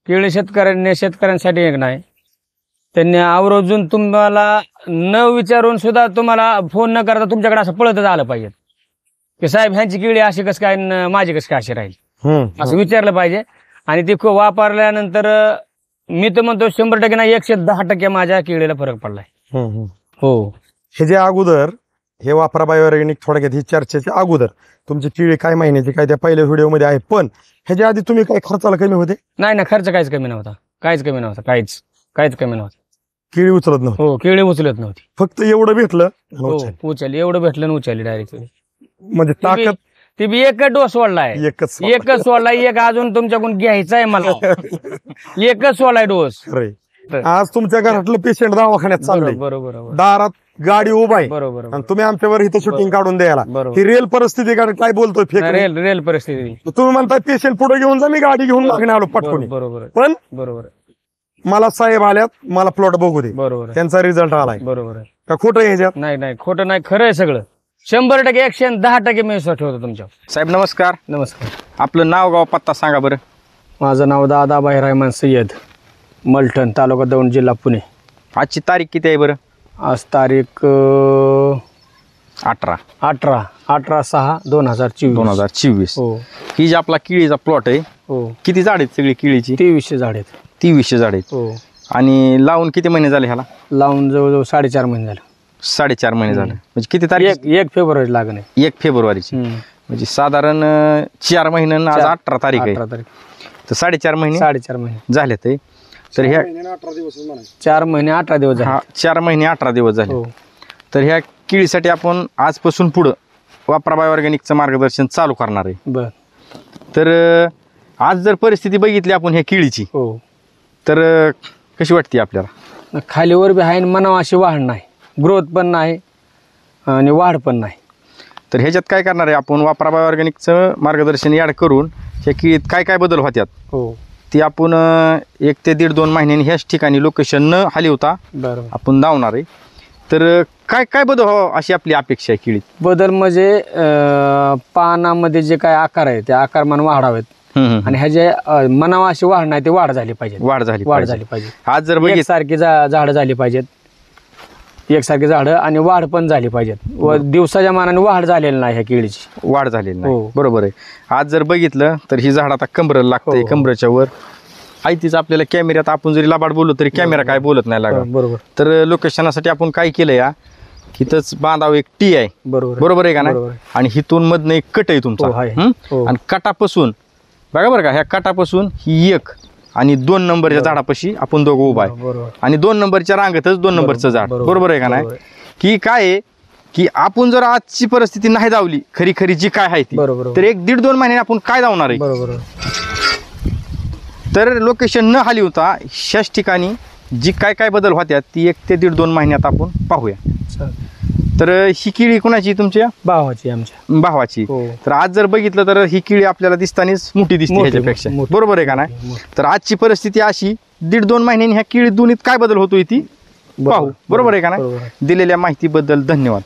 केळी शेतकऱ्यांसाठी एक नाही, त्यांनी आवर्जून तुम्हाला न विचारून सुद्धा तुम्हाला फोन न करता तुमच्याकडे असं पळतच आलं पाहिजे की साहेब ह्यांची केळी अशी कसं काय माझी कसं काय अशी राहील असं विचारलं पाहिजे. आणि ती वापरल्यानंतर मी तर म्हणतो 100% नाही 110% माझ्या केळीला फरक पडलाय. हो. हे जे अगोदर हे वापरा बायोऑर्गॅनिक थोडक्यात ही चर्चेच्या अगोदर तुमची केळी काय महिन्याची काय त्या पहिल्या व्हिडिओमध्ये आहे, पण ह्याच्या आधी तुम्ही काय खर्चाला कमी होते? नाही खर्च काहीच कमी नव्हता, काहीच कमी नव्हता. केळी उचलत नव्हती? हो, केळी उचलत नव्हती. फक्त एवढं भेटलं उचलली, एवढं भेटलं आणि उचलली डायरेक्ट. म्हणजे ताकद ती बी एकच डोस सोडलाय, एकच सोडलाय. एक अजून तुमच्याकडून घ्यायचा आहे मला, एकच सोडलाय डोस. आज तुमच्या घरातलं पेशंट दवाखान्यात चाललंय, बरोबर, दारात गाडी उभा आहे, बरोबर, आणि तुम्ही आमच्यावर इथं शूटिंग काढून द्यायला. ही रिअल परिस्थिती काय बोलतोय फेक? रिअल परिस्थिती. तुम्ही म्हणताय पेशंट पुढे घेऊन जा, मी गाडी घेऊन मागणे आलो पटकन. बरोबर, पण बरोबर, मला साहेब आल्यात, मला प्लॉट बघू दे, बरोबर, त्यांचा रिझल्ट आलाय. बरोबर का खोटं ह्याच्यात? नाही खोटं नाही, खरं आहे सगळं. 100% 110% मी विश्वास ठेवतो तुमच्यावर. साहेब नमस्कार. नमस्कार. आपलं नाव गाव पत्ता सांगा बरं. माझं नाव दादाभाई रहमान सय्यद, मलठण, तालुका दौंड, जिल्हा पुणे. आजची तारीख किती आहे बरं? आज तारीख 18/6/2024. हो. ही जी आपला केळीचा प्लॉट आहे, हो. किती झाड आहेत सगळी केळीची? 2300 झाड आहेत. 2300 झाड आहेत. हो. आणि लावून किती महिने झाले ह्याला? लावून जवळजवळ 4.5 महिने झाले. 4.5 महिने झाले. म्हणजे किती तारीख? 1 फेब्रुवारी लागणे. 1 फेब्रुवारीची. म्हणजे साधारण 4 महिने. आज 18 तारीख आहे, तर 4.5 महिने झाले. तर ह्या 4 महिने 18 दिवस झाले. 4 महिने 18 दिवस झाले. तर ह्या केळीसाठी आपण आजपासून पुढं वापरा बायोऑर्गॅनिकचं मार्गदर्शन चालू करणार आहे. बर. तर आज जर परिस्थिती बघितली आपण ह्या केळीची, हो, तर कशी वाटते आपल्याला? खालीवर बी आहे, मनावा अशी वाढ नाही, ग्रोथ पण नाही आणि वाढ पण नाही. तर ह्याच्यात काय करणार आहे आपण? वापरा बायोऑर्गॅनिकचं मार्गदर्शन ॲड करून ह्या केळीत काय काय बदल होत्यात, हो, ती आपण 1 ते 1.5-2 महिन्यांनी ह्याच ठिकाणी लोकेशन न हलवता आपण धावणार आहे. तर काय काय बदल हो अशी आपली अपेक्षा आहे केळीत? बदल म्हणजे पानामध्ये जे काय आकार आहे ते आकारमान वाढावेत, आणि ह्याचे मनावा अशी वाढ नाही, ते वाढ झाली पाहिजे. वाढ झाली पाहिजे. आज जर एकसारखी झाडं झाली पाहिजेत, एकसारखी झाडं, आणि वाढ पण झाली पाहिजेत. व दिवसाच्या मानाने वाढ झालेली नाही ह्या केळीची, वाढ झालेली नाही. बरोबर आहे. आज जर बघितलं तर ही झाड आता कमरेला लागते, कमरेच्या वर आहे. तीच आपल्याला कॅमेऱ्यात आपण जरी लाबाड बोललो तरी कॅमेरा काय बोलत नाही लागला. बरोबर. तर लोकेशनासाठी आपण काय केलं या, हिथंच बांधाव एक टी आहे. बरोबर आहे का नाही? आणि हिथून मधनं एक कट आहे तुमचा, आणि कटापासून बघा बरं का, ह्या कटापासून ही 1 आणि 2 नंबरच्या झाडापाशी आपण दोघं उभा आहे, आणि 2 नंबरच्या रांगेतच 2 नंबरचं झाड. बरोबर आहे का नाही? की काय आहे की आपण जर आजची परिस्थिती नाही धावली खरी जी काय आहे ती, तर 1-1.5-2 महिन्याने आपण काय धावणार आहे? तर लोकेशन न हली होता ह्याच ठिकाणी जी काय काय बदल होत्या ती 1 ते 1.5-2 महिन्यात आपण पाहूया. तर ही केळी कोणाची? तुमच्या भावाची. आमच्या भावाची. तर आज जर बघितलं तर ही केळी आपल्याला दिसतानीच मोठी दिसते ह्याच्यापेक्षा. बरोबर आहे का नाही? तर आजची परिस्थिती अशी, 1.5-2 महिन्यांनी ह्या केळी दोन्हीत काय बदल होतोय ती पाहू. बरोबर आहे का नाही? दिलेल्या माहितीबद्दल धन्यवाद.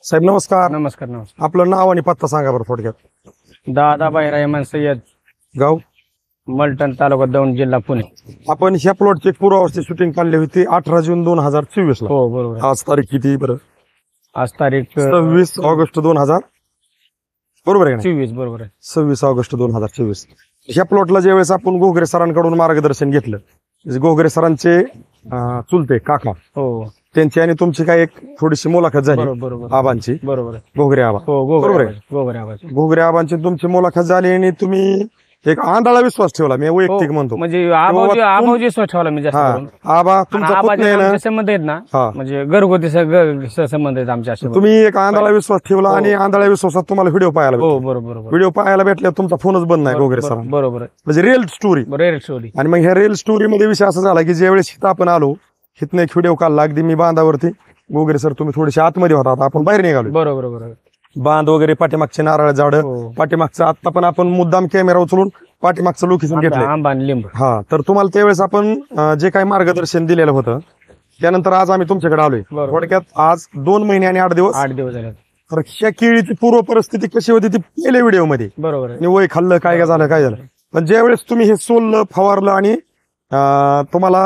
साहेब नमस्कार. नमस्कार. आपलं नाव आणि पत्ता सांगा बरं थोडक्यात. दादाभाई रहमान सय्यद, गाव मलठण, तालुका दौंड, जिल्हा पुणे. आपण ह्या प्लॉटची पूर्वावस्थेत शूटिंग काढली होती 18 जून 2024 ला. हो, बरोबर. आज तारीख किती बरं? आज तारीख 26 ऑगस्ट 2000. बरोबर आहे का? 24. बरोबर आहे. 26 ऑगस्ट 2024. ह्या प्लॉटला ज्यावेळेस आपण घोगरे सरांकडून मार्गदर्शन घेतलं, घोगरे सरांचे चुलते काका, हो, त्यांची आणि तुमची काय एक थोडीशी मुलाखत झाली आबांची. बरोबर. घोगरे आबा. बरोबर आहे. घोगरे आबांची तुमची मुलाखत झाली, आणि तुम्ही एक आंधळा विश्वास ठेवला, मी वैयक्तिक म्हणतो. म्हणजे आबाजी विश्वास ठेवला मी जास्त करून. आबा तुमचा पुतण्या संबंध आहेत ना, म्हणजे घरगुती संबंध आहेत आमच्या. तुम्ही एक आंधळा विश्वास ठेवला, आणि आंधळा विश्वासात तुम्हाला व्हिडिओ पाहायला भेटला. बरोबर. व्हिडिओ पाहायला भेटल्यावर तुमचा फोनच बंद नाही घोगरे सर. बरोबर. म्हणजे रिअल स्टोरी. आणि मग ह्या रिअल स्टोरी मध्ये विषय असा झाला की ज्यावेळेस इथं आपण आलो, इथनं एक व्हिडिओ काढला अगदी मी बांधावरती. घोगरे सर तुम्ही थोडेसे आतमध्ये होता, आपण बाहेर निघालो. बरोबर. बांध वगैरे, पाठीमागचे नारळ झाड, पाठीमागचं आता पण आपण मुद्दाम कॅमेरा उचलून पाठीमागचं लोकेशन घेतलं, आंबा आणि लिंब. तर तुम्हाला त्यावेळेस आपण जे काही मार्गदर्शन दिलेलं होतं, त्यानंतर आज आम्ही तुमच्याकडे आलोय. थोडक्यात आज 2 महिने आणि 8 दिवस झाले. तर ह्या केळीची पूर्व परिस्थिती कशी होती ती पहिल्या व्हिडिओ मध्ये. बरोबर. वय खाल्लं काय झालं पण ज्यावेळेस तुम्ही हे सोललं फवारलं आणि तुम्हाला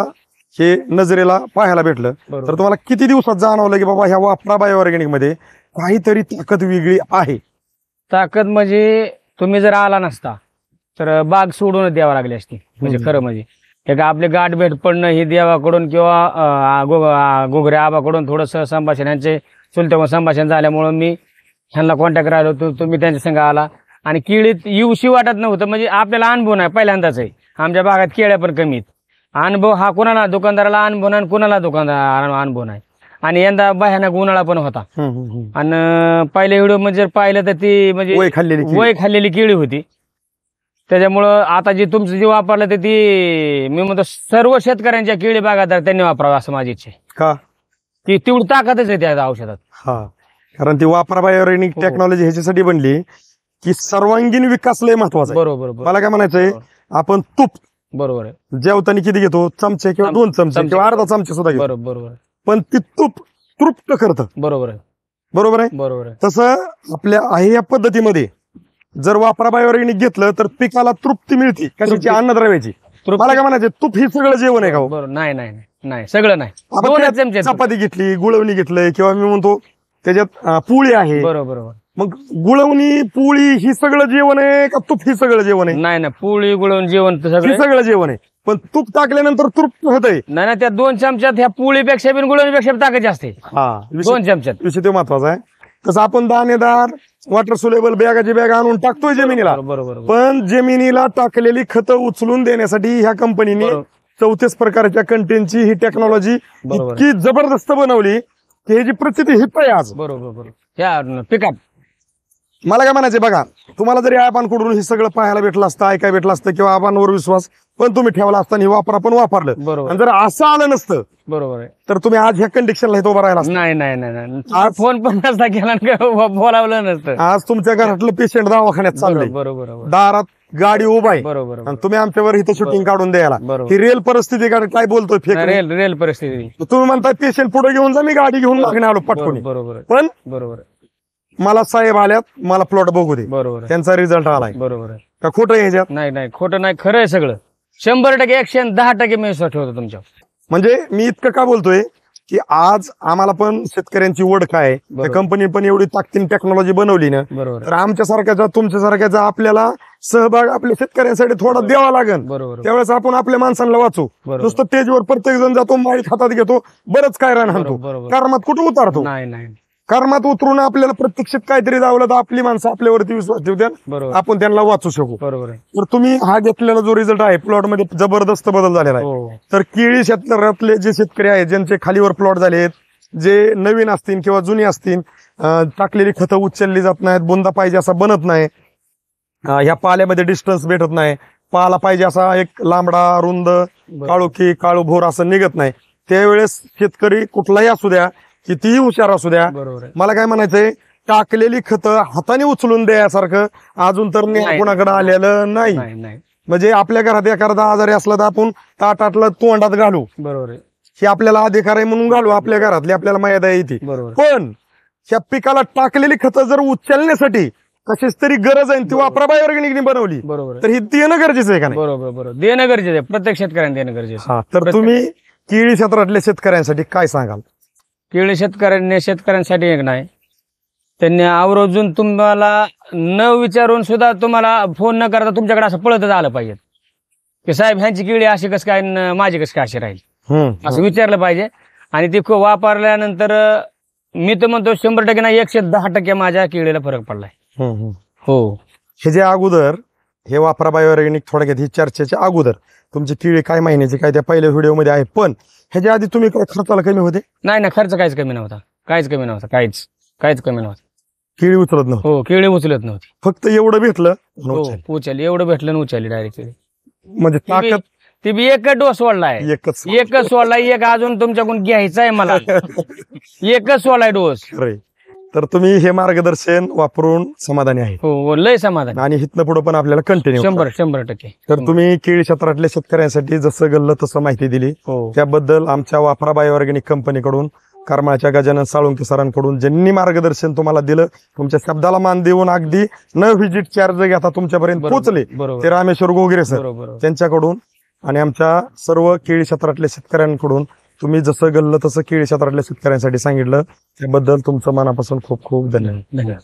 हे नजरेला पाहायला भेटलं तर तुम्हाला किती दिवसात जाणवलं की बाबा ह्या वापरा बायोऑर्गॅनिक मध्ये काहीतरी ताकद वेगळी आहे? ताकद म्हणजे तुम्ही जर आला नसता तर बाग सोडूनच द्यावा लागली असती. म्हणजे खरं म्हणजे एक आपले गाठ भेट पडणं ही देवाकडून किंवा गोगरे आबाकडून थोडंसं संभाषण, यांचे चुलत्या संभाषण झाल्यामुळं मी ह्यांना कॉन्टॅक्ट राहिलो होतो. तुम्ही त्यांच्या संग आला आणि केळीत येऊशी वाटत नव्हतं. म्हणजे आपल्याला अनुभव नाही, पहिल्यांदाच आहे. आमच्या भागात केळ्या पण कमी आहेत. अनुभव हा कुणाला दुकानदाराला अनुभव नाही, कुणाला दुकानदार अनुभव नाही. आणि यंदा भयानक उन्हाळा पण होता. आणि पहिल्या व्हिडिओ मध्ये जर पाहिलं तर ती म्हणजे वय खाल्लेली केळी होती. त्याच्यामुळं आता जे तुमचं जे वापरलं तर ती मी म्हणतो सर्व शेतकऱ्यांच्या केळी बागायतदार त्यांनी वापरावं असं माझी इच्छा आहे. का? ती तेवढी ताकदच आहे त्या औषधात. हा, कारण ती वापरा बायोऑर्गॅनिक टेक्नॉलॉजी ह्याच्यासाठी बनली की सर्वांगीण विकास लय महत्वाचा आहे. बरोबर. मला काय म्हणायचंय, आपण तूप बरोबर आहे, जेवताना किती घेतो? चमचे किंवा 2 चमचे किंवा अर्धा चमचे सुद्धा घेतो. बरोबर. पण ती तूप तृप्त करतं. बरोबर आहे, बरोबर आहे. बरोबर आहे. तसं आपल्या आहे या पद्धतीमध्ये जर वापरा बायोऑर्गॅनिक घेतलं तर पिकाला तृप्ती मिळते. कशाची? अन्नद्रव्याची. मला काय म्हणायचं, तूप ही सगळं जेवण आहे का? बरोबर. नाही सगळं नाही. आपण चपाती घेतली, गुळवणी घेतलंय किंवा मी म्हणतो त्याच्यात पोळी आहे. बरोबर. मग गुळवणी पोळी ही सगळं जेवण आहे का तूप ही सगळं जेवण आहे? नाही पोळी गुळवून जेवण हे सगळं जेवण आहे. पण तूप टाकल्यानंतर तृप्त होतंय. नाही त्या 2 चमच्यात ह्या पोळीपेक्षा बिन गुळवणीपेक्षा ताकद जास्त आहे. 2 चमच्यात विषय तो महत्वाचा आहे. तसं आपण दाणेदार वॉटर सोलेबल बॅगाची बॅग आणून टाकतोय जमिनीला. बरोबर. पण जमिनीला टाकलेली खतं उचलून देण्यासाठी ह्या कंपनीने 34 प्रकारच्या कंटेनची ही टेक्नॉलॉजी इतकी जबरदस्त बनवली की ह्याची प्रचिती हित आहे आज. बरोबर. ह्या पिकात मला काय म्हणायचं, बघा तुम्हाला जरी आबांकडून हे सगळं पाहायला भेटलं असतं, ऐकायला भेटलं असतं किंवा आबांवर विश्वास पण तुम्ही ठेवला असता, हे वापर आपण वापरलं. बरोबर. आणि जर असं आलं नसतं बरोबर आहे तर तुम्ही आज ह्या कंडिशनला उभा राहिला असता. नाही आज फोन पण नसता केला, बोलावलं नसतं. आज तुमच्या घरातलं पेशंट दवाखान्यात चाललंय, बरोबर. दारात गाडी उभा आहे, बरोबर. आणि तुम्ही आमच्यावर इथं शूटिंग काढून द्यायला. बरोबर. ही रिअल परिस्थिती काय बोलतोय फेक? रेल परिस्थिती. तुम्ही म्हणताय पेशंट पुढे घेऊन जा, मी गाडी घेऊन मागणे आलो पटकून. बरोबर. पण बरोबर. मला साहेब आल्यात, मला प्लॉट बघू दे. बरोबर. त्यांचा रिझल्ट आलाय. बरोबर. का खोटं आहे ह्याच्यात? नाही खोटं नाही, खरं आहे सगळं. 100% 110% मी विश्वास ठेवतो तुमच्या. म्हणजे मी इतकं का बोलतोय की आज आम्हाला पण शेतकऱ्यांची ओढ काय, कंपनी पण एवढी ताकदीने टेक्नॉलॉजी बनवली ना, तर आमच्या सारख्याचा तुमच्या सारख्याचा आपल्याला सहभाग आपल्या शेतकऱ्यांसाठी थोडा द्यावा लागेल. त्यावेळेस आपण आपल्या माणसांना वाचू. नुसतं तेजवर प्रत्येक जण जातो, माळीत हातात घेतो, बरंच काय रान हाणतो, कर्मात कुठं उतारतो? नाही कर्मात उतरून आपल्याला प्रत्यक्षात काहीतरी जावलं तर आपली माणसं आपल्यावरती विश्वास ठेवतात, आपण त्यांना वाचू शकू. बरोबर. तर तुम्ही हा घेतलेला जो रिझल्ट आहे प्लॉट मध्ये जबरदस्त बदल झालेला आहे. तर केळी क्षेत्रातले जे शेतकरी आहेत, ज्यांचे खालीवर प्लॉट झाले आहेत, जे नवीन असतील किंवा जुनी असतील, टाकलेली खतं उचलली जात नाहीत, बुंदा पाहिजे असा बनत नाही, ह्या पाल्यामध्ये डिस्टन्स भेटत नाही, पाला पाहिजे असा एक लांबडा रुंद काळोखी काळूभोर असं निघत नाही, त्यावेळेस शेतकरी कुठलाही असू द्या, कितीही हुशार असू द्या, मला काय म्हणायचंय, टाकलेली खतं हाताने उचलून द्यासारखं अजून तर कोणाकडे आलेलं नाही. म्हणजे आपल्या घरात एखादा आजारी असला तर आपण ताटातलं तोंडात घालू, बरोबर, हे आपल्याला अधिकार आहे म्हणून घालू, आपल्या घरातली आपल्याला मर्यादा येते. पण ह्या पिकाला टाकलेली खतं जर उचलण्यासाठी कशीच तरी गरज आहे, ती वापरा बायोऑर्गॅनिकने बनवली, बरोबर, तर ही देणं गरजेचं आहे का नाही? बरोबर, देणं गरजेचं आहे, प्रत्येक शेतकऱ्यांना देणं गरजेचं आहे. तर तुम्ही केळी क्षेत्रातल्या शेतकऱ्यांसाठी काय सांगाल? केळी शेतकऱ्यांसाठी एक नाही, त्यांनी आवर्जून तुम्हाला न विचारून सुद्धा तुम्हाला फोन न करता तुमच्याकडे असं पळतच आलं पाहिजे की साहेब ह्यांची केळी अशी कसं काय, माझी कसं काय अशी राहील, असं विचारलं पाहिजे. आणि ती वापरल्यानंतर मी तर म्हणतो 100% नाही, 110% माझ्या केळीला फरक पडलाय. हो, हे जे अगोदर हे वापरा बायोऑर्गॅनिक थोडक्यात ही चर्चेच्या अगोदर तुमची केळी काय महिन्याची काय त्या पहिल्या व्हिडिओमध्ये आहे, पण ह्याच्या आधी तुम्ही काय खर्चाला कमी होते? नाही, खर्च काहीच कमी नव्हता, काहीच कमी नव्हता. केळी उचलत नव्हती? हो, केळी उचलत नव्हती, फक्त एवढं भेटलं उचलली, एवढं भेटलं आणि उचलली डायरेक्ट केळी. म्हणजे ताकद ती बी एकच डोस सोडलाय, एकच सोडलाय, एक अजून तुमच्याकडून घ्यायचा आहे मला, एकच सोडलाय डोस. तर तुम्ही हे मार्गदर्शन वापरून समाधानी आहे? हो, लय समाधान, आणि इथनं पुढे पण आपल्याला कंटिन्यू 100%. तर तुम्ही केळी क्षेत्रातल्या शेतकऱ्यांसाठी जसं गल्लं तसं माहिती दिली, त्याबद्दल आमच्या वापरा बायोऑर्गॅनिक कंपनीकडून करमाळच्या गजानन साळुंके सरांकडून ज्यांनी मार्गदर्शन तुम्हाला दिलं, तुमच्या शब्दाला मान देऊन अगदी न व्हिजिट चार्ज घेता तुमच्यापर्यंत पोहोचले ते रामेश्वर गोगरे सर, त्यांच्याकडून आणि आमच्या सर्व केळी क्षेत्रातल्या शेतकऱ्यांकडून तुम्ही जसं गल्लं तसं केळी क्षेत्रातल्या शेतकऱ्यांसाठी सांगितलं, त्याबद्दल तुमचं मनापासून खूप खूप धन्यवाद.